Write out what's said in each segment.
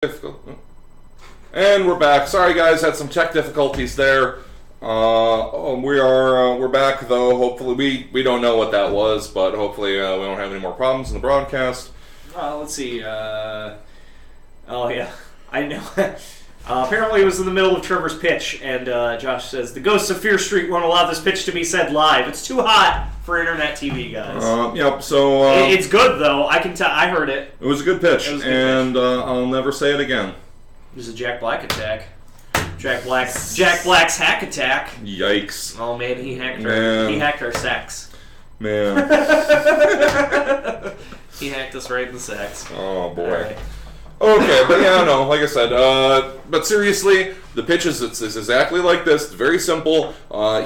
Difficult. And we're back. Sorry, guys, had some tech difficulties there. We're back though. Hopefully, we don't know what that was, but hopefully we don't have any more problems in the broadcast. Let's see. Oh yeah, I know. Apparently, it was in the middle of Trevor's pitch, and Josh says the ghosts of Fear Street won't allow this pitch to be said live. It's too hot for internet TV, guys. Yep. So it's good though. I can tell. I heard it. It was a good pitch, I'll never say it again. It was a Jack Black attack. Jack Black's hack attack. Yikes! Oh man, he hacked our sex. Man. He hacked us right in the sex. Oh boy. Right. Okay, but yeah, no, like I said, but seriously, the pitch is it's exactly like this. It's very simple.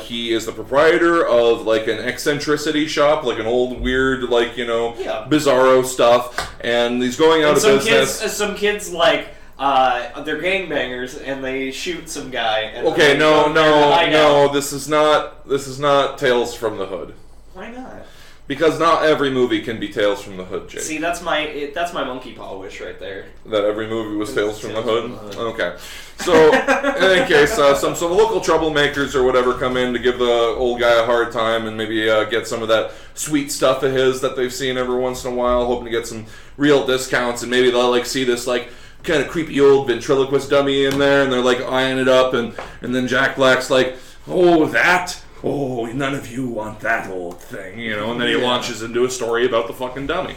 He is the proprietor of like an eccentricity shop, like an old weird, like bizarro stuff, and he's going out of business. Some kids like they're gangbangers and they shoot some guy. And okay, no, this is not Tales from the Hood. Why not? Because not every movie can be Tales from the Hood, Jake. See, that's my monkey paw wish right there. That every movie was Tales from the Hood? Okay. So, in any case, some local troublemakers or whatever come in to give the old guy a hard time and maybe get some of that sweet stuff of his that they've seen every once in a while, hoping to get some real discounts, and maybe they'll like see this like kind of creepy old ventriloquist dummy in there, and they're like eyeing it up, and then Jack Black's like, oh, that? Oh, none of you want that old thing, and then he launches into a story about the fucking dummy.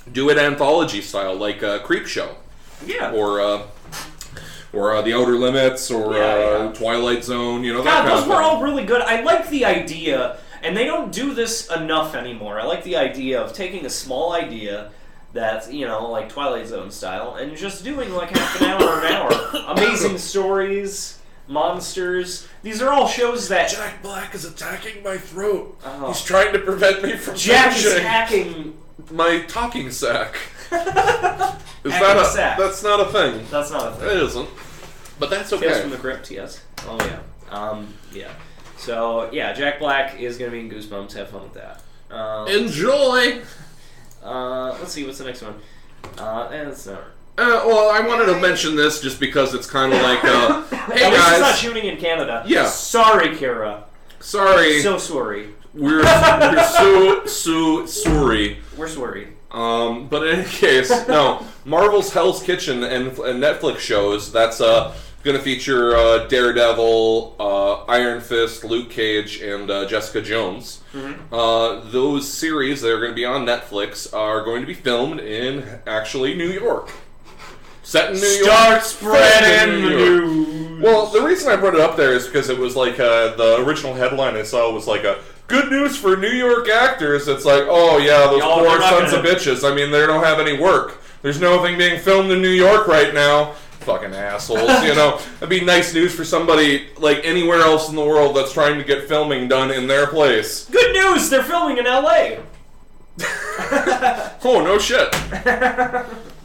Do it anthology style, like Creep Show. Yeah. Or The Outer Limits, or Twilight Zone, that kind of thing. Those were all really good. I like the idea, and they don't do this enough anymore. I like the idea of taking a small idea that's, like Twilight Zone style, and just doing like half an hour. Amazing stories, monsters. These are all shows that... Jack Black is attacking my throat. Oh. He's trying to prevent me from Jack is hacking... my talking sack. Sack. That's not a thing. That's not a thing. It isn't. But that's okay. Tales from the Crypt, yes. Oh, yeah. Yeah. So, yeah, Jack Black is going to be in Goosebumps. Have fun with that. Enjoy! Let's see, what's the next one? That's not... well, I wanted to mention this just because it's kind of like, hey guys. It's not shooting in Canada. Yeah. Sorry, Kara. Sorry. So sorry. We're so sorry. We're sorry. But in any case, no. Marvel's Hell's Kitchen and Netflix shows, that's going to feature Daredevil, Iron Fist, Luke Cage, and Jessica Jones. Mm-hmm. Those series that are going to be on Netflix are going to be filmed in, actually, New York. Set in New York. Start spreading the news. Well, the reason I brought it up there is because it was like the original headline I saw was like good news for New York actors. It's like, oh yeah, those poor sons of bitches. I mean, they don't have any work. There's nothing being filmed in New York right now. Fucking assholes, That'd be nice news for somebody like anywhere else in the world that's trying to get filming done in their place. Good news, they're filming in LA. Oh, no shit.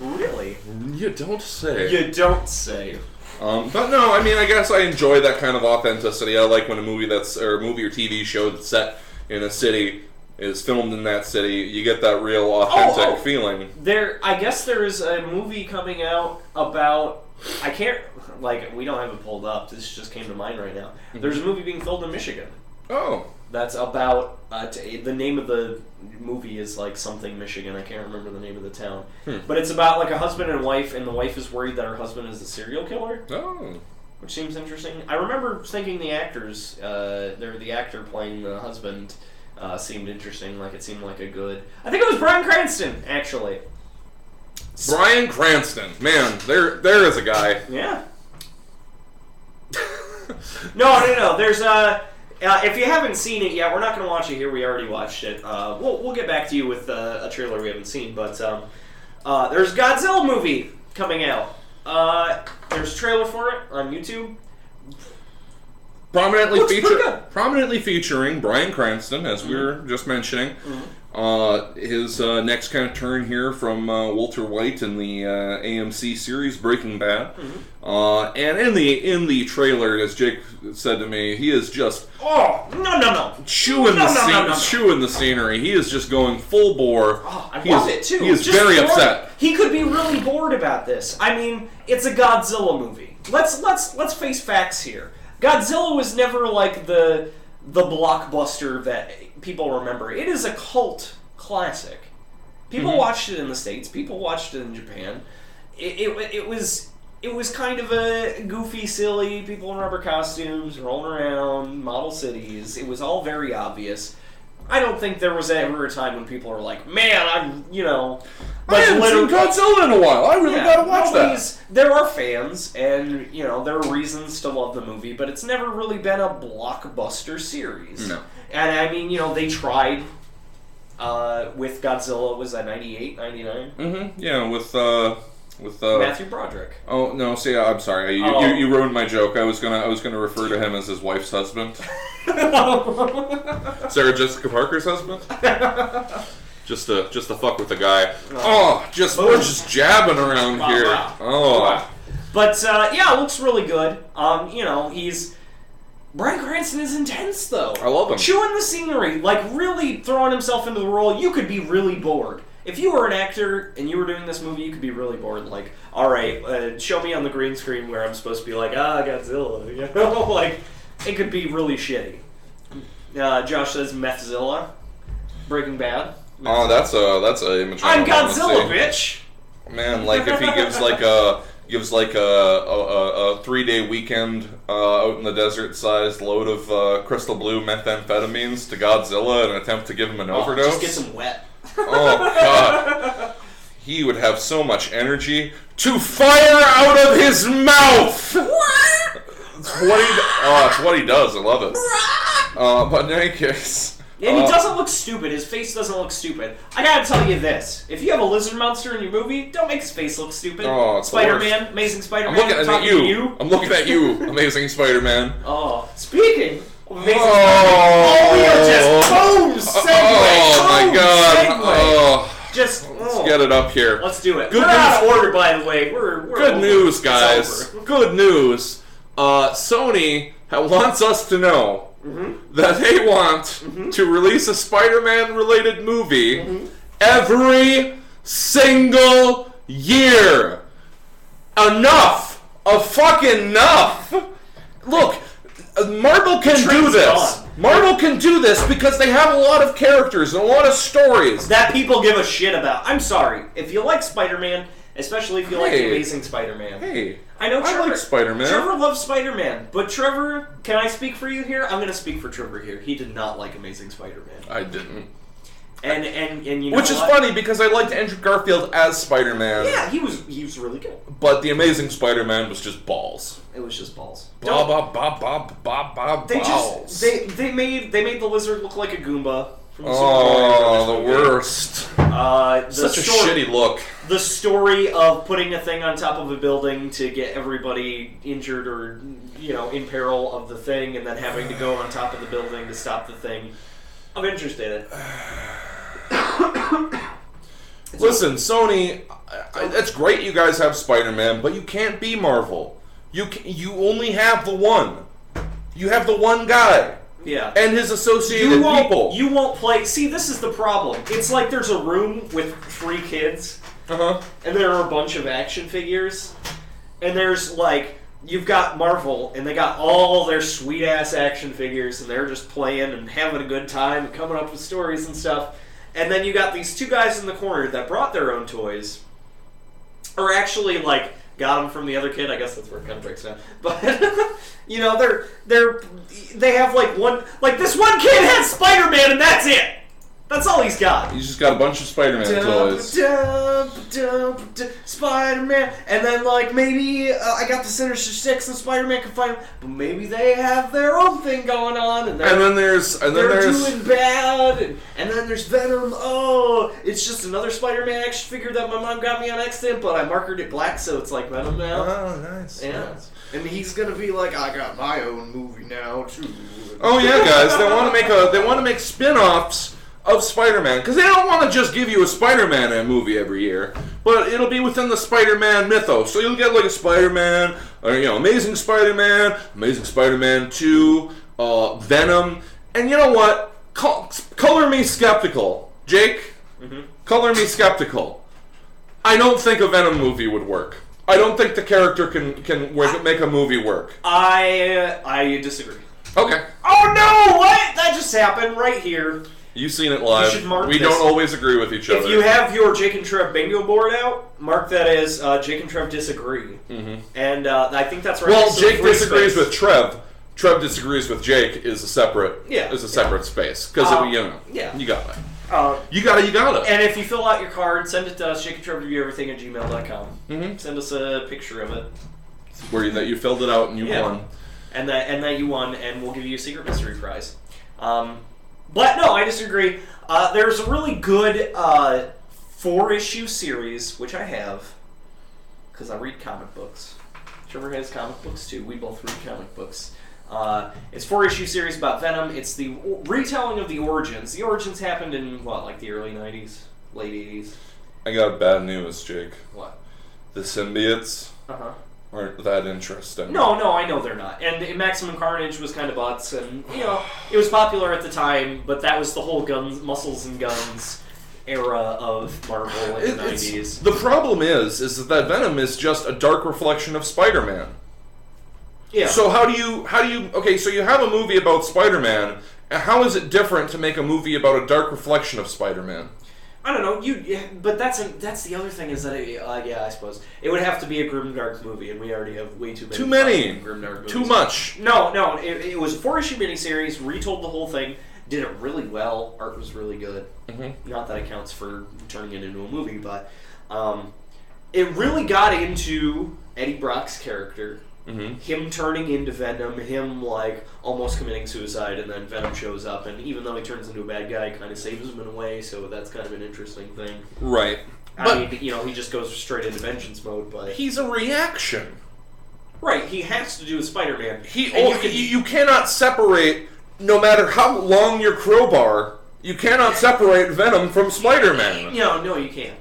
Really? You don't say. You don't say. But no, I mean, I guess I enjoy that kind of authenticity. I like when a movie or TV show that's set in a city is filmed in that city. You get that real authentic feeling. I guess there is a movie coming out about... I can't... we don't have it pulled up. This just came to mind right now. There's a movie being filmed in Michigan. Oh. That's about... the name of the movie is something Michigan. I can't remember the name of the town. But it's about a husband and wife, and the wife is worried that her husband is a serial killer. Oh. Which seems interesting. I remember thinking the actors, the actor playing the husband, seemed interesting. It seemed like a good... I think it was Bryan Cranston, actually. Bryan Cranston. Man, there is a guy. Yeah. No. There's if you haven't seen it yet, we're not going to watch it here. We already watched it. We'll get back to you with a trailer we haven't seen. But there's a Godzilla movie coming out. There's a trailer for it on YouTube. prominently featuring Bryan Cranston, as we were just mentioning. His next kind of turn here from Walter White in the AMC series Breaking Bad. And in the trailer, as Jake said to me, he is just chewing the scenery. He is just going full bore. I love it too. He is just very upset. He could be really bored about this. I mean, it's a Godzilla movie. Let's face facts here. Godzilla was never like the blockbuster that people remember. It is a cult classic. People watched it in the States. People watched it in Japan. It was kind of a goofy, silly, people in rubber costumes, rolling around, model cities. It was all very obvious. I don't think there was ever a time when people were like, man, I haven't seen Godzilla in a while. I really gotta watch that. There are fans, and, there are reasons to love the movie, but it's never really been a blockbuster series. No. And, I mean, they tried with Godzilla, was that 98, 99? Yeah, with Matthew Broderick. Oh no! See, I'm sorry. You ruined my joke. I was gonna refer to him as his wife's husband. Sarah Jessica Parker's husband. Just to fuck with the guy. We're just jabbing around here. But it looks really good. Bryan Cranston is intense though. I love him. Chewing the scenery, like really throwing himself into the role. You could be really bored. If you were an actor and you were doing this movie, you could be really bored. Like, all right, show me on the green screen where I'm supposed to be like, Godzilla. Like, it could be really shitty. Josh says Methzilla, Breaking Bad. Oh, that's a image. I'm Godzilla, bitch. Man, like if he gives like a 3-day weekend out in the desert-sized load of crystal blue methamphetamines to Godzilla in an attempt to give him an overdose. Just get him wet. Oh, God. He would have so much energy to fire out of his mouth! It's what he does. I love it. But in any case... And he doesn't look stupid. His face doesn't look stupid. I gotta tell you this. If you have a lizard monster in your movie, don't make his face look stupid. Oh, it's Spider-Man, Amazing Spider-Man. I'm looking at you, Amazing Spider-Man. Speaking of Amazing Spider-Man. We are just boom! Segue! My God. Let's get it up here. Let's do it. We're out of order, by the way. We're good news, guys. Good news. Sony wants us to know that they want to release a Spider-Man related movie every single year. Enough. Fucking enough. Look, Marvel can do this. Marvel can do this because they have a lot of characters and a lot of stories that people give a shit about. I'm sorry. If you like Spider-Man, especially if you like the Amazing Spider-Man. Hey, I know Trevor, I like Spider-Man. Trevor loves Spider-Man, but Trevor, can I speak for you here? I'm going to speak for Trevor here. He did not like Amazing Spider-Man. I didn't. And you know which is funny because I liked Andrew Garfield as Spider-Man. Yeah, he was really good. But the Amazing Spider-Man was just balls. It was just balls. Balls. They made the lizard look like a Goomba. From the the worst. Such a shitty look. The story of putting a thing on top of a building to get everybody injured or in peril of the thing, and then having to go on top of the building to stop the thing. I'm interested in it. Listen, Sony, it's great you guys have Spider-Man, but you can't be Marvel. You only have the one. You have the one guy. Yeah. And his associated people. You won't play... See, this is the problem. It's like there's a room with 3 kids, and there are a bunch of action figures, and there's, you've got Marvel, and they got all their sweet-ass action figures, and they're just playing and having a good time and coming up with stories and stuff. And then you got these 2 guys in the corner that brought their own toys, or actually, got them from the other kid. I guess that's where it kind of breaks down. But, they have, one... this one kid has Spider-Man, and that's it! That's all he's got. He's just got a bunch of Spider-Man toys. Spider-Man. And then, like, maybe I got the Sinister Six and Spider-Man can fight him, but maybe they have their own thing going on. And then there's doing bad. And then there's Venom. Oh, it's just another Spider-Man action figure that my mom got me on accident, but I markered it black, so it's like Venom now. Oh, nice. Yeah. Nice. And he's gonna be like, I got my own movie now too. Oh yeah, guys, they want to make spin-offs of Spider-Man, because they don't want to just give you a Spider-Man movie every year, but it'll be within the Spider-Man mythos. So you'll get like a Spider-Man, or Amazing Spider-Man 2, Venom, and you know what? Color me skeptical, Jake. Mm-hmm. Color me skeptical. I don't think a Venom movie would work. I don't think the character can make a movie work. I disagree. Okay. Oh no! What? That just happened right here. You've seen it live. You should mark we this. Don't always agree with each other. If you have your J&TRE bingo board out, mark that as J&TRE disagree. Mm-hmm. And I think that's right. Well, Jake disagrees with Trev. Trev disagrees with Jake is a separate space. Because you got it. You got it. And if you fill out your card, send it to us, JTREverything@gmail.com. Mm-hmm. Send us a picture of it. That you filled it out and you won. And that you won, and we'll give you a secret mystery prize. But no, I disagree. There's a really good 4-issue series, which I have, because I read comic books. Trevor has comic books too. We both read comic books. It's 4-issue series about Venom. It's the retelling of the origins. The origins happened in, the early 90s? Late 80s? I got bad news, Jake. What? The symbiotes aren't that interesting. No, I know they're not. And Maximum Carnage was kind of butts, and, it was popular at the time, but that was the whole muscles and guns era of Marvel in the 90s. The problem is that Venom is just a dark reflection of Spider-Man. Yeah. So how do you okay, so you have a movie about Spider-Man, and how is it different to make a movie about a dark reflection of Spider-Man? I don't know, but that's the other thing is that, I suppose, it would have to be a grimdark movie, and we already have way too many grimdark movies. Too much. No, it was a 4-issue miniseries, retold the whole thing, did it really well, art was really good. Mm-hmm. Not that it counts for turning it into a movie, but it really got into Eddie Brock's character. Mm-hmm. Him turning into Venom, him almost committing suicide, and then Venom shows up, and even though he turns into a bad guy, kind of saves him in a way, so that's kind of an interesting thing. Right. I mean, he just goes straight into vengeance mode, but... He's a reaction. Right, he has to do with Spider-Man. You cannot separate, no matter how long your crowbar, you cannot separate Venom from Spider-Man. No, you can't.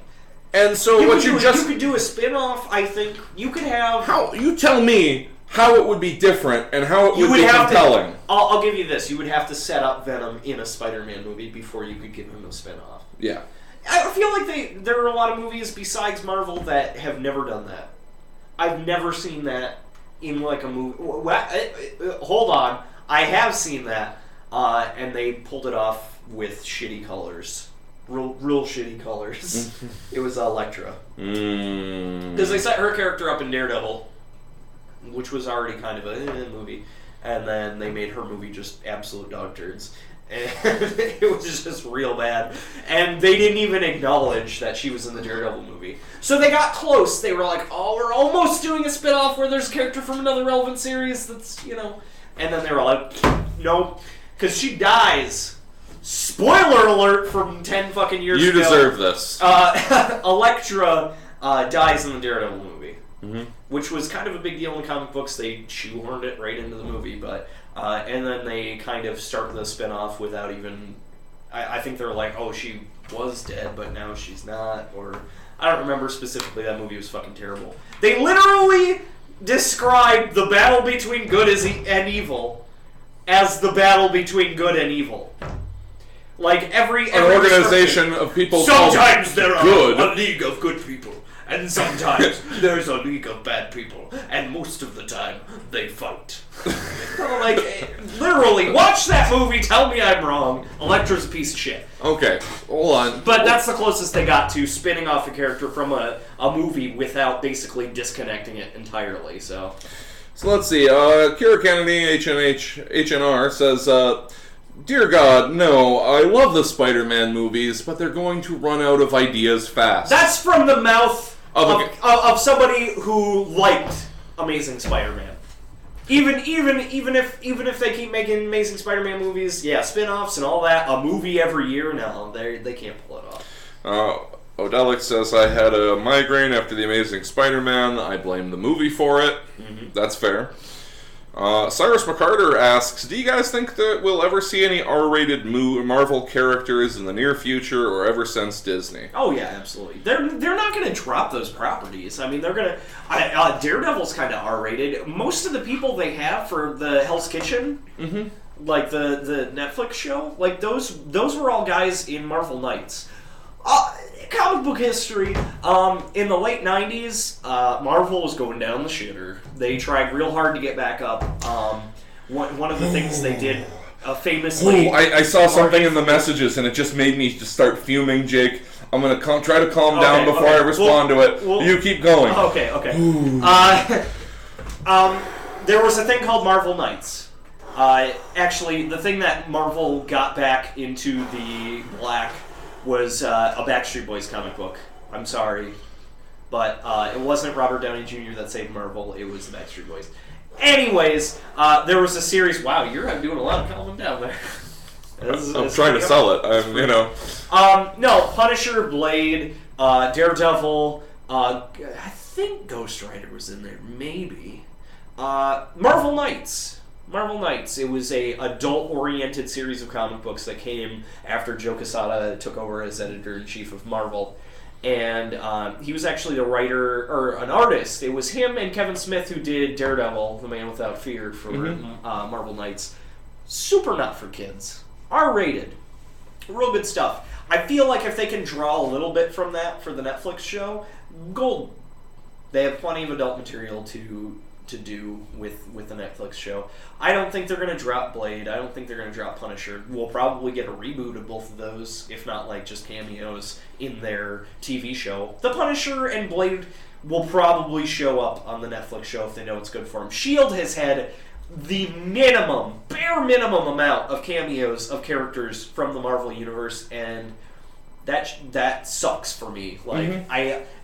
And so you could do a spin-off, I think. You could have... You tell me how it would be different and how it would be compelling. I'll give you this. You would have to set up Venom in a Spider-Man movie before you could give him a spin-off. Yeah. I feel like there are a lot of movies besides Marvel that have never done that. I've never seen that in a movie. Hold on. I have seen that, and they pulled it off with shitty colors. Real shitty colors. It was Elektra. Because they set her character up in Daredevil, which was already kind of a movie, and then they made her movie just absolute dog turds. And it was just real bad. And they didn't even acknowledge that she was in the Daredevil movie. So they got close. They were like, oh, we're almost doing a spin-off where there's a character from another relevant series that's, And then they were like, nope. Because she dies. Spoiler alert from 10 fucking years ago. You deserve this. Elektra dies in the Daredevil movie, which was kind of a big deal in comic books. They shoehorned it right into the movie, but and then they kind of start the spin-off without even... I think they're like, oh, she was dead, but now she's not, or... I don't remember specifically. That movie was fucking terrible. They literally described the battle between good and evil as the battle between good and evil. Every organization of people. Sometimes there good. are a league of good people, and sometimes there's a league of bad people, and most of the time they fight. Literally, watch that movie. Tell me I'm wrong. Elektra's a piece of shit. Okay, hold on. But that's the closest they got to spinning off a character from a movie without basically disconnecting it entirely. So let's see. Kira Kennedy, HNR says. Dear God, no, I love the Spider-Man movies, but they're going to run out of ideas fast. That's from the mouth of somebody who liked Amazing Spider-Man. Even if they keep making Amazing Spider-Man movies, spin-offs and all that, a movie every year, no, they can't pull it off. Odelic says, I had a migraine after The Amazing Spider-Man. I blame the movie for it. Mm-hmm. That's fair. Cyrus McCarter asks, do you guys think that we'll ever see any R-rated Marvel characters in the near future or ever since Disney? Oh yeah, absolutely. They're not going to drop those properties. I mean, they're going to... Daredevil's kind of R-rated. Most of the people they have for the Hell's Kitchen, like the Netflix show, like those were all guys in Marvel Knights. Comic book history, in the late 90s, Marvel was going down the shitter. They tried real hard to get back up. One of the things they did famously... I saw something in the messages and it just made me just start fuming, Jake. I'm going to try to calm down before I respond to it. You keep going. Okay. There was a thing called Marvel Knights. Actually, the thing that Marvel got back into the black was a Backstreet Boys comic book. I'm sorry. But it wasn't Robert Downey Jr. that saved Marvel, it was the Backstreet Boys. Anyways, there was a series... Wow, you're doing a lot of calming down there. I'm trying to sell it, No, Punisher, Blade, Daredevil, I think Ghost Rider was in there, maybe. Marvel Knights. It was a adult-oriented series of comic books that came after Joe Quesada took over as editor-in-chief of Marvel. And he was actually the writer, or an artist. It was him and Kevin Smith who did Daredevil, The Man Without Fear, for Marvel Knights. Super not for kids. R-rated. Real good stuff. I feel like if they can draw a little bit from that for the Netflix show, gold. They have plenty of adult material to do with the Netflix show. I don't think they're going to drop Blade. I don't think they're going to drop Punisher. We'll probably get a reboot of both of those, if not like just cameos in their TV show. The Punisher and Blade will probably show up on the Netflix show if they know it's good for them. S.H.I.E.L.D. has had the bare minimum amount of cameos of characters from the Marvel Universe, and that sucks for me. Like,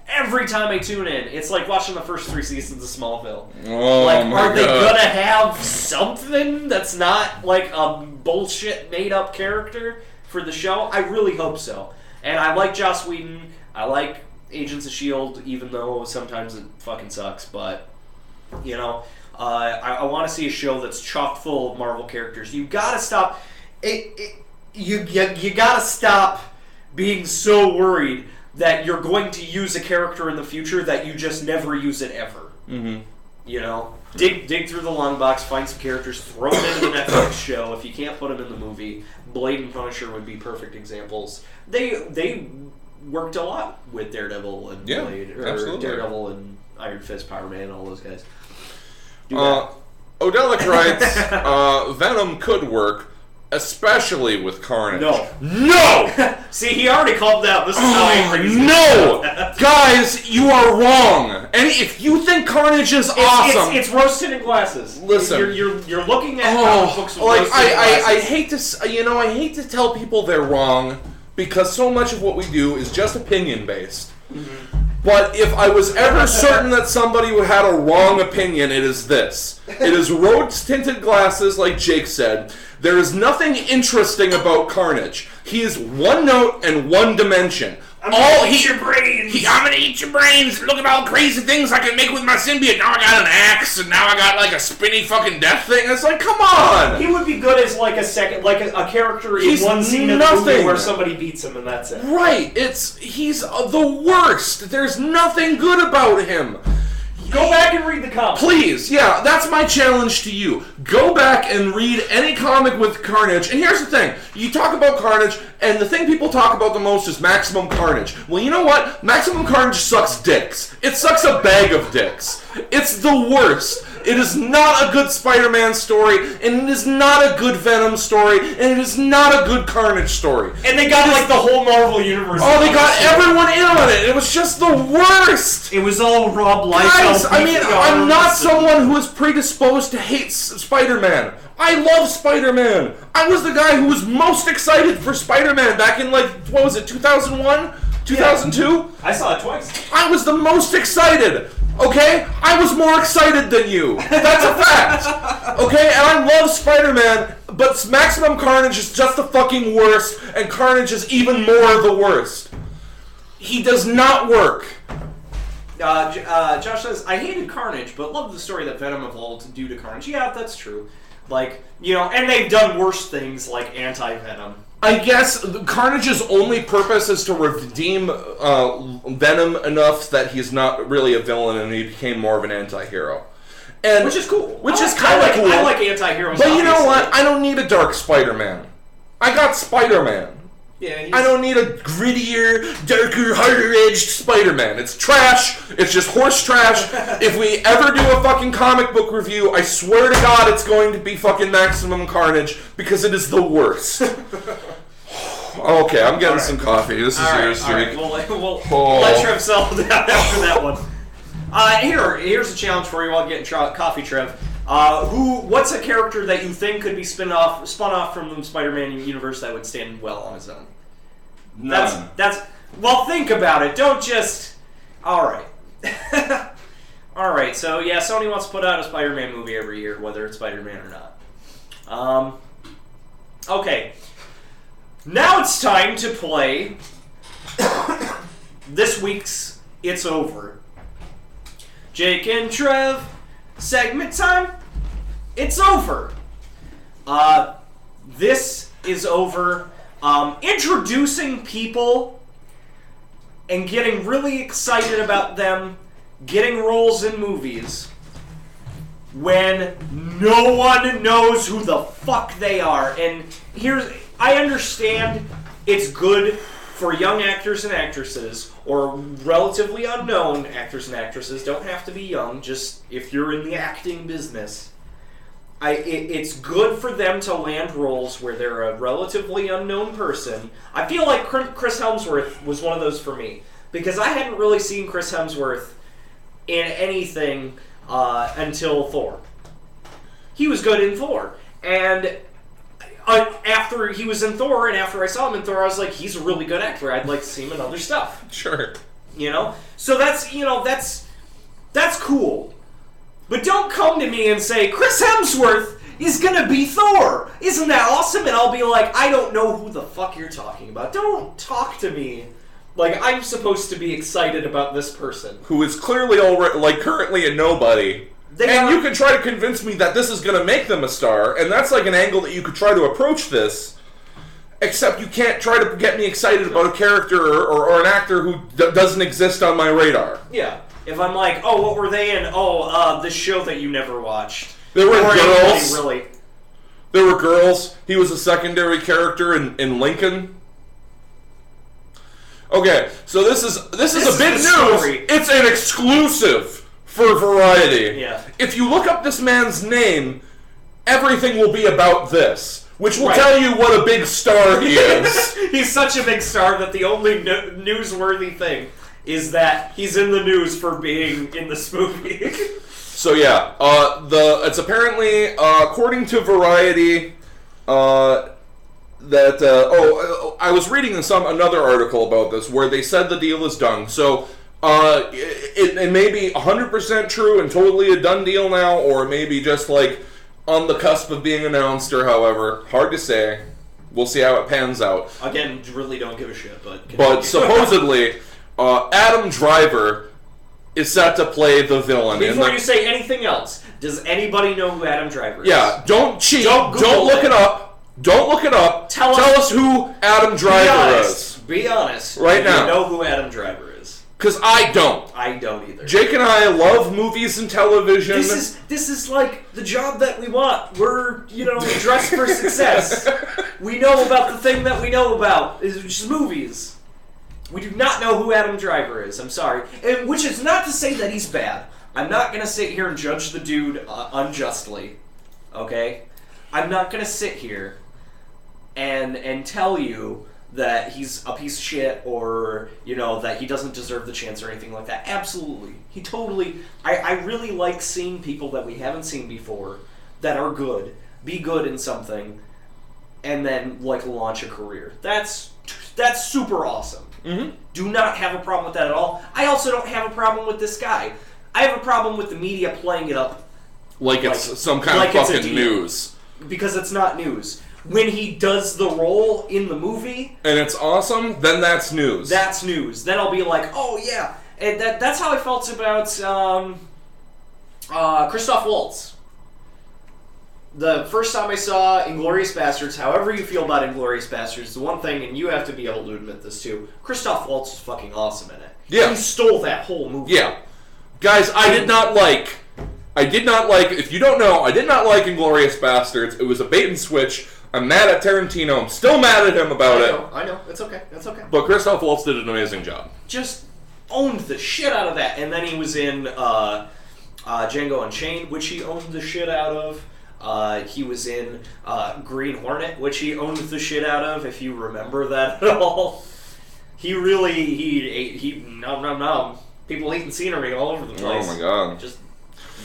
every time I tune in, it's like watching the first 3 seasons of Smallville. Oh, like, my are they God. gonna have something that's not like a bullshit made up character for the show? I really hope so. And I like Joss Whedon. I like Agents of S.H.I.E.L.D., even though sometimes it fucking sucks. But, you know, I want to see a show that's chock full of Marvel characters. You gotta stop. You gotta stop being so worried that you're going to use a character in the future that you just never use it ever. You know? Dig through the long box, find some characters, throw them into the Netflix show. If you can't put them in the movie, Blade and Punisher would be perfect examples. They worked a lot with Daredevil and Blade. Or absolutely. Daredevil and Iron Fist, Power Man, all those guys. Odelic writes, Venom could work, especially with Carnage. No! See, he already called out. This is how angry he's No! Guys, you are wrong. And if you think Carnage is awesome... It's rose-tinted glasses. Listen. You're looking at comic books with rose-tinted glasses. I hate to tell people they're wrong, because so much of what we do is just opinion-based. But if I was ever certain that somebody had a wrong opinion, it is this. It is rose-tinted glasses, like Jake said. There is nothing interesting about Carnage. He is one note and one dimension. I'm gonna eat your brains. I'm gonna eat your brains. Look at all the crazy things I can make with my symbiote. Now I got an axe, and now I got like a spinny fucking death thing. It's like, come on. He would be good as like a character in one scene of the movie where somebody beats him, and that's it. Right. He's the worst. There's nothing good about him. Go back and read the comic. Please, yeah, that's my challenge to you. Go back and read any comic with Carnage. And here's the thing. You talk about Carnage, and the thing people talk about the most is Maximum Carnage. Well, you know what? Maximum Carnage sucks dicks. It sucks a bag of dicks. It's the worst. It is not a good Spider-Man story, and it is not a good Venom story, and it is not a good Carnage story. And they got like the whole Marvel universe. Oh, they got everyone in on it. It was just the worst. It was all Rob Liefeld. Guys, I mean, I'm not someone who is predisposed to hate Spider-Man. I love Spider-Man. I was the guy who was most excited for Spider-Man back in, like, what was it, 2001? 2002? Yeah. I saw it twice. I was the most excited. Okay? I was more excited than you. That's a fact. Okay? And I love Spider-Man, but Maximum Carnage is just the fucking worst, and Carnage is even more the worst. He does not work. Josh says, I hated Carnage, but loved the story that Venom evolved due to Carnage. Yeah, that's true. Like, you know, and they've done worse things like anti-Venom. I guess Carnage's only purpose is to redeem Venom enough that he's not really a villain and he became more of an anti-hero. And which is cool. Which is kind of cool. I like anti-heroes. But you know what? I don't need a dark Spider-Man. I got Spider-Man. Yeah, I don't need a grittier, darker, harder-edged Spider-Man. It's trash. It's just horse trash. If we ever do a fucking comic book review, I swear to God it's going to be fucking Maximum Carnage because it is the worst. Okay, I'm getting some coffee. This is yours, Jake. We'll let Trev settle down after that one. Here's a challenge for you while getting coffee, Trev. What's a character that you think could be spun off from the Spider-Man universe that would stand well on his own? None. Well, think about it. Don't just. All right. All right. So yeah, Sony wants to put out a Spider-Man movie every year, whether it's Spider-Man or not. Okay. Now it's time to play this week's It's Over. Jake and Trev, segment time. It's over. This is over. Introducing people and getting really excited about them getting roles in movies when no one knows who the fuck they are. And I understand it's good for young actors and actresses, or relatively unknown actors and actresses, don't have to be young, just if you're in the acting business. It's good for them to land roles where they're a relatively unknown person. I feel like Chris Hemsworth was one of those for me, because I hadn't really seen Chris Hemsworth in anything until Thor. He was good in Thor, and after he was in Thor, and after I saw him in Thor, I was like, he's a really good actor. I'd like to see him in other stuff. Sure. You know? So that's cool. But don't come to me and say, Chris Hemsworth is gonna be Thor! Isn't that awesome? And I'll be like, I don't know who the fuck you're talking about. Don't talk to me like I'm supposed to be excited about this person. Who is clearly already, like, currently a nobody. You can try to convince me that this is going to make them a star, and that's like an angle that you could try to approach this, except you can't try to get me excited about a character or an actor who doesn't exist on my radar. Yeah. If I'm like, oh, what were they in? Oh, this show that you never watched. There were girls. Really. There were girls. He was a secondary character in Lincoln. Okay, so this is a big news. Story. It's an exclusive for Variety. Yeah. If you look up this man's name, everything will be about this, which will tell you what a big star he is. He's such a big star that the only newsworthy thing is that he's in the news for being in this movie. So yeah, it's apparently according to Variety that I was reading another article about this where they said the deal is done. So it may be 100% true and totally a done deal now, or it may be just like on the cusp of being announced, or however. Hard to say. We'll see how it pans out. Again, really don't give a shit, but supposedly, Adam Driver is set to play the villain. Before you say anything else, does anybody know who Adam Driver is? Yeah, don't cheat. Don't look it up. Don't look it up. Tell us who Adam Driver is. Be honest. Right now. You know who Adam Driver is. Because I don't. I don't either. Jake and I love movies and television. This is like the job that we want. We're, dressed for success. We know about the thing that we know about, which is movies. We do not know who Adam Driver is. I'm sorry. And which is not to say that he's bad. I'm not gonna sit here and judge the dude unjustly, okay? I'm not gonna sit here and tell you that he's a piece of shit or, that he doesn't deserve the chance or anything like that. Absolutely. He totally... I really like seeing people that we haven't seen before that are good, be good in something, and then, launch a career. That's super awesome. Mm-hmm. Do not have a problem with that at all. I also don't have a problem with this guy. I have a problem with the media playing it up like it's some kind of fucking news. Because it's not news. When he does the role in the movie... And it's awesome, then that's news. That's news. Then I'll be like, oh yeah. And that's how I felt about Christoph Waltz. The first time I saw Inglourious Basterds, however you feel about Inglourious Basterds, the one thing, and you have to be able to admit this too, Christoph Waltz was fucking awesome in it. Yeah. He stole that whole movie. Yeah. Guys, I did not like, if you don't know, I did not like Inglourious Basterds. It was a bait and switch. I'm mad at Tarantino. I'm still mad at him about it. I know. It's okay. That's okay. But Christoph Waltz did an amazing job. Just owned the shit out of that. And then he was in Django Unchained, which he owned the shit out of. He was in Green Hornet, which he owned the shit out of, if you remember that at all. He really, nom. People eating scenery all over the place. Oh my god. Just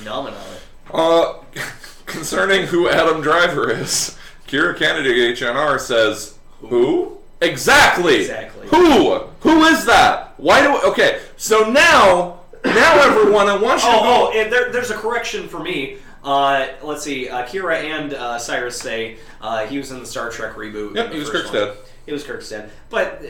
numbing on it. Concerning who Adam Driver is, Kira Kennedy, H&R, says, who? Exactly! Who? Who is that? Okay, so now everyone, I want you to go... there's a correction for me. Let's see, Kira and Cyrus say he was in the Star Trek reboot. Yep, he was Kirk's dad. He was Kirk's dad. But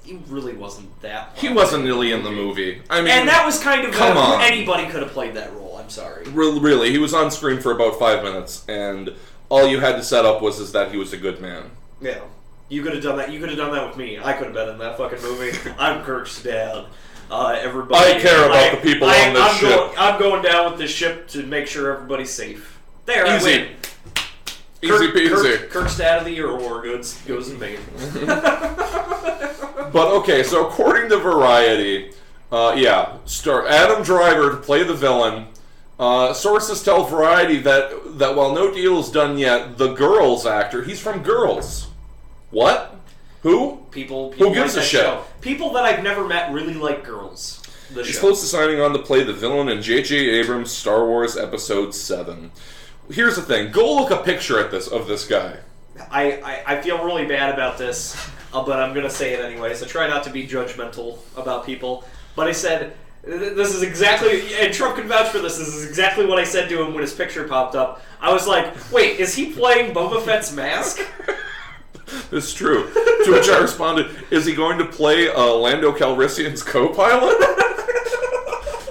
he really wasn't that. He wasn't really in the movie. I mean, and that was kind of come on. Anybody could have played that role. I'm sorry. Really, he was on screen for about 5 minutes, and all you had to set up was that he was a good man. Yeah, you could have done that. You could have done that with me. I could have been in that fucking movie. I'm Kirk's dad. Everybody. I care about the people on this ship. I'm going down with this ship to make sure everybody's safe. There, easy. I win. Easy peasy. Kirk's Dad of the Year award goes in vain. But okay, so according to Variety, Adam Driver to play the villain. Sources tell Variety that while no deal is done yet, the Girls actor, he's from Girls. What? Who? People who gives like a shit? Show. People that I've never met really like Girls. He's close to signing on to play the villain in J.J. Abrams' Star Wars Episode 7. Here's the thing. Go look a picture of this guy. I feel really bad about this, but I'm going to say it anyway, so try not to be judgmental about people. But I said, this is exactly, and Trump can vouch for this is exactly what I said to him when his picture popped up. I was like, wait, is he playing Boba Fett's mask? It's true. To which I responded, is he going to play Lando Calrissian's co-pilot?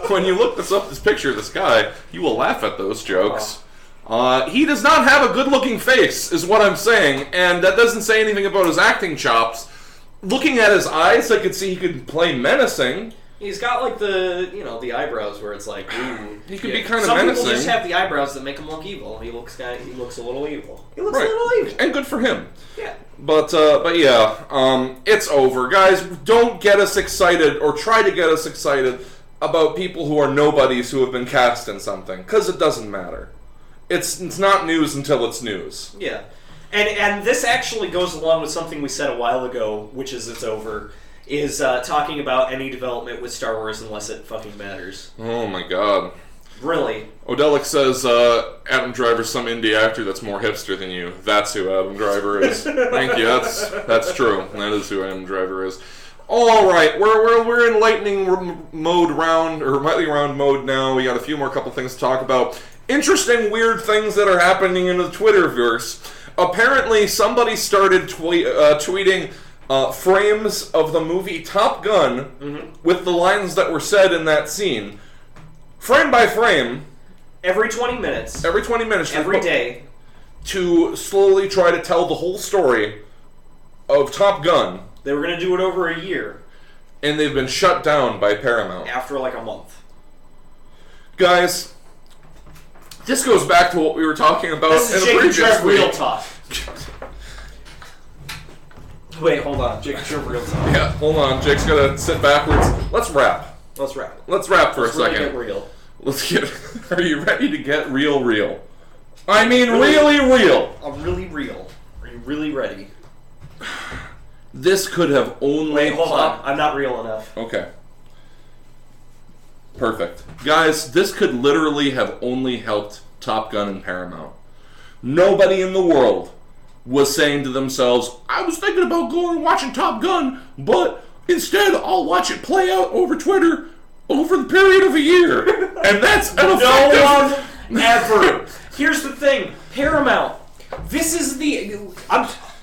When you look this picture of this guy, you will laugh at those jokes. He does not have a good-looking face, is what I'm saying, and that doesn't say anything about his acting chops. Looking at his eyes, I could see he could play menacing. He's got like the eyebrows where it's like, ooh. He could be kind of menacing. Some people just have the eyebrows that make him look evil. He looks a little evil. He looks a little evil. And good for him. Yeah. But yeah, it's over. Guys, don't get us excited, or try to get us excited, about people who are nobodies who have been cast in something, because it doesn't matter. It's not news until it's news. Yeah. And this actually goes along with something we said a while ago, which is it's over, is talking about any development with Star Wars unless it fucking matters. Oh my god. Really? Odelic says, Adam Driver's some indie actor that's more hipster than you. That's who Adam Driver is. Thank you, that's true. That is who Adam Driver is. Alright, we're in lightning round mode now. We got a few more couple things to talk about. Interesting, weird things that are happening in the Twitterverse. Apparently, somebody started tweeting frames of the movie Top Gun with the lines that were said in that scene. Frame by frame. Every 20 minutes. Every 20 minutes. Every day. To slowly try to tell the whole story of Top Gun. They were going to do it over a year. And they've been shut down by Paramount. After like a month. Guys, this goes back to what we were talking about this is in a previous J&TRE week. Real Talk. Wait, hold on. J&TRE Real Talk. Yeah, hold on. Jake's got to sit backwards. Let's wrap. Let's wrap. Let's wrap for a really second. Get real. Let's get. Are you ready to get real? I mean, really real. I'm really real. Are you really ready? This could have only. Wait, hold on. I'm not real enough. Okay. Perfect. Guys, this could literally have only helped Top Gun and Paramount. Nobody in the world was saying to themselves, I was thinking about going and watching Top Gun, but instead I'll watch it play out over Twitter over the period of a year. And that's an effective... No one ever. Here's the thing. Paramount. This is the...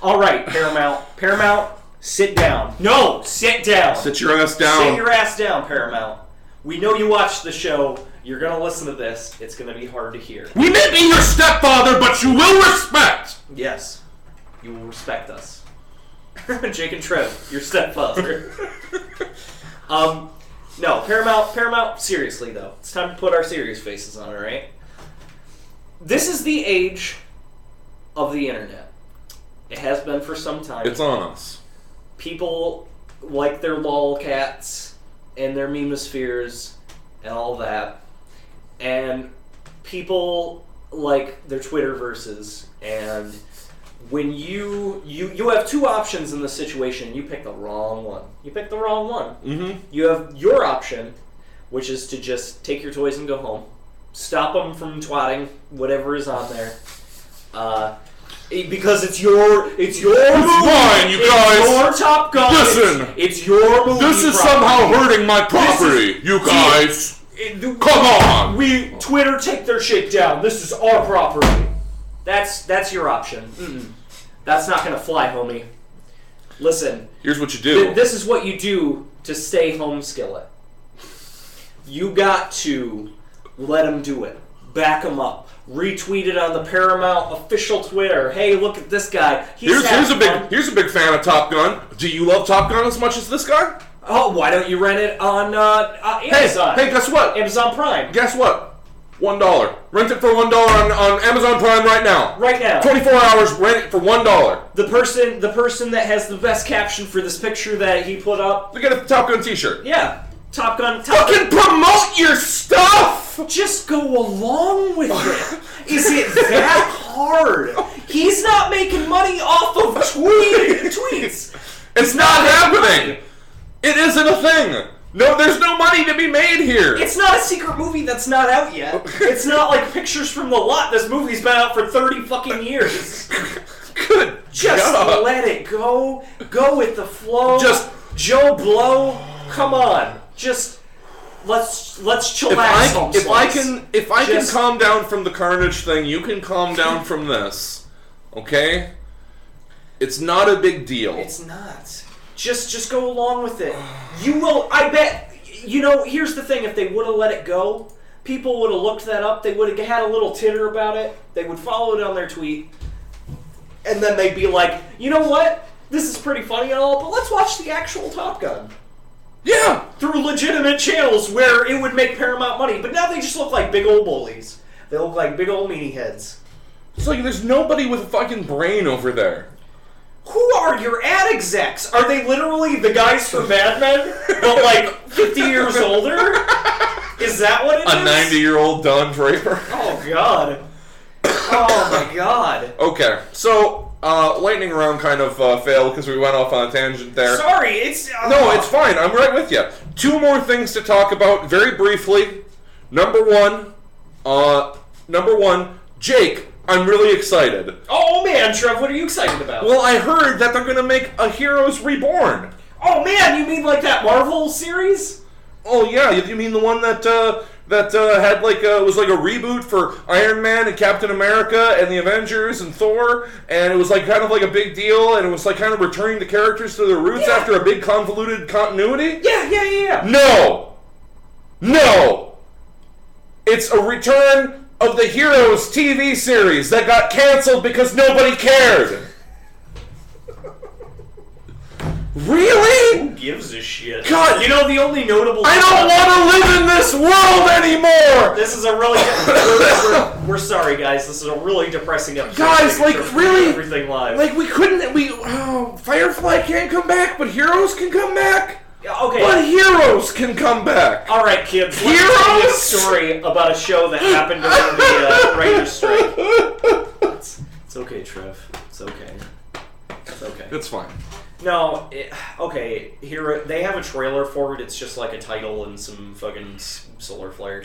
Alright, Paramount, sit down. No, sit down. Sit your ass down. Sit your ass down, Paramount. We know you watch the show. You're going to listen to this. It's going to be hard to hear. We may be your stepfather, but you will respect. Yes. You will respect us. Jake and Trev, your stepfather. No, Paramount, seriously though. It's time to put our serious faces on, alright? This is the age of the internet. It has been for some time. It's on us. People like their lolcats and their memospheres and all that. And people like their Twitterverses. And when you have two options in this situation, you pick the wrong one. Mm-hmm. You have your option, which is to just take your toys and go home. Stop them from twatting whatever is on there. Because it's your movie. It's mine, you guys. It's your Top Gun. Listen. It's your movie. This is somehow hurting my property, you guys. Come on. Twitter, take their shit down. This is our property. That's your option. That's not gonna fly, homie. Listen. Here's what you do. This is what you do to stay home, Skillet. You got to let them do it. Back them up. Retweet it on the Paramount official Twitter. Hey, look at this guy. Here's a big fan of Top Gun. Do you love Top Gun as much as this guy? Oh, why don't you rent it on Amazon? Hey, guess what? Amazon Prime. Guess what? $1. Rent it for $1 on Amazon Prime right now. Right now. 24 hours, rent it for $1. The person that has the best caption for this picture that he put up. We get a Top Gun t-shirt. Yeah. Top Gun. Fucking promote your stuff! Just go along with it. Is it that hard? He's not making money off of tweets. It's not happening. It isn't a thing. No, there's no money to be made here. It's not a secret movie that's not out yet. It's not like Pictures from the Lot. This movie's been out for 30 fucking years. Good Just job. let it go. Go with the flow. Just Joe Blow. Come on. Just let's chillax. If I can calm down from the carnage thing, you can calm down from this. Okay? It's not a big deal. It's not. Just go along with it. You will. I bet. Here's the thing. If they would have let it go, people would have looked that up. They would have had a little titter about it. They would follow it on their tweet, and then they'd be like, you know what? This is pretty funny and all, but let's watch the actual Top Gun. Yeah! Through legitimate channels where it would make Paramount money. But now they just look like big old bullies. They look like big old meanie heads. It's like there's nobody with a fucking brain over there. Who are your ad execs? Are they literally the guys from Mad Men, but like 50 years older? Is that what it is? A 90-year-old Don Draper. Oh, God. Oh, my God. Okay, so... lightning round kind of failed because we went off on a tangent there. Sorry, it's... No, it's fine. I'm right with you. Two more things to talk about very briefly. Number one, Jake, I'm really excited. Oh, man, Trev, what are you excited about? Well, I heard that they're going to make a Heroes Reborn. Oh, man, you mean like that Marvel series? Oh, yeah, you mean the one that had was like a reboot for Iron Man and Captain America and the Avengers and Thor, and it was like kind of like a big deal, and it was like kind of returning the characters to their roots after a big convoluted continuity? Yeah. No! It's a return of the Heroes TV series that got canceled because nobody cared. Really? Who gives a shit? God, the only notable... I don't want to live in this world anymore! This is a really... we're sorry, guys. This is a really depressing episode. Guys, really? Everything live. We couldn't... Firefly can't come back, but Heroes can come back? Okay. But heroes can come back. All right, kids. Let me tell you a story about a show that happened during the writer's strike. It's okay, Trev. It's okay. It's okay. It's fine. No, okay. Here they have a trailer for it. It's just like a title and some fucking solar flare,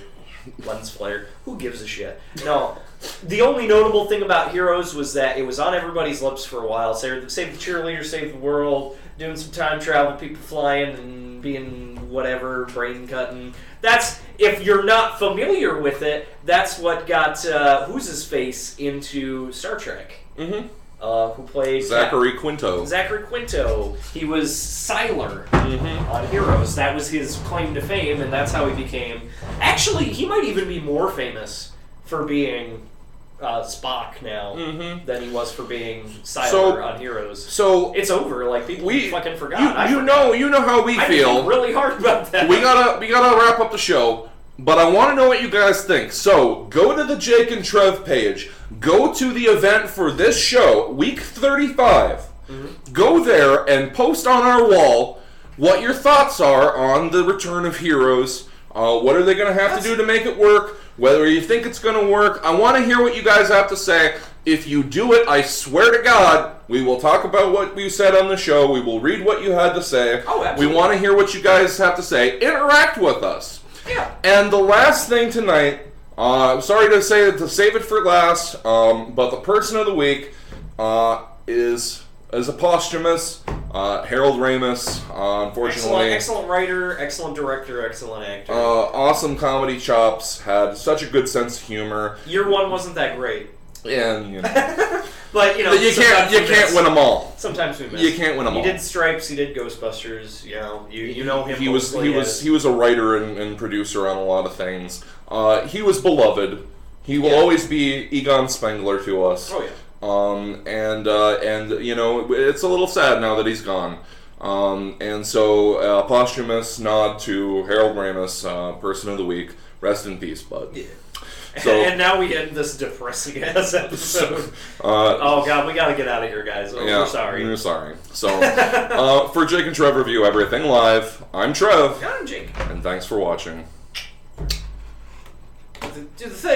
lens flare. Who gives a shit? No. The only notable thing about Heroes was that it was on everybody's lips for a while. Save the cheerleaders, save the world, doing some time travel, people flying and being whatever, brain cutting. That's, if you're not familiar with it, that's what got who's his face into Star Trek. Mm-hmm. Who played Zachary Quinto. Zachary Quinto. He was Sylar on Heroes. That was his claim to fame, and that's how he became. Actually, he might even be more famous for being Spock now than he was for being Sylar on Heroes. So it's over. Like people fucking forgot. You know how we feel. I think really hard about that. We gotta wrap up the show. But I want to know what you guys think. So, go to the Jake and Trev page. Go to the event for this show, week 35. Go there and post on our wall what your thoughts are on the return of Heroes. What are they going to have to do to make it work? Whether you think it's going to work. I want to hear what you guys have to say. If you do it, I swear to God, we will talk about what we said on the show. We will read what you had to say. Oh, absolutely. We want to hear what you guys have to say. Interact with us. Yeah. And the last thing tonight, I'm sorry to say that to save it for last, but the person of the week is a posthumous Harold Ramis. Unfortunately, excellent writer, excellent director, excellent actor. Awesome comedy chops. Had such a good sense of humor. Year one wasn't that great. And you know. But you can't win them all. Sometimes we miss. You can't win them all. He did Stripes. He did Ghostbusters. You know, you know him. He was a writer and producer on a lot of things. He was beloved. He will always be Egon Spengler to us. Oh yeah. And you know, it's a little sad now that he's gone. And so posthumous nod to Harold Ramis, person of the week. Rest in peace, bud. Yeah. So, and now we end this depressing ass episode. Oh god, we gotta get out of here, guys. We're sorry. We're sorry. So, for Jake and Trev Review Everything Live, I'm Trev. I'm Jake. And thanks for watching. Do the thing.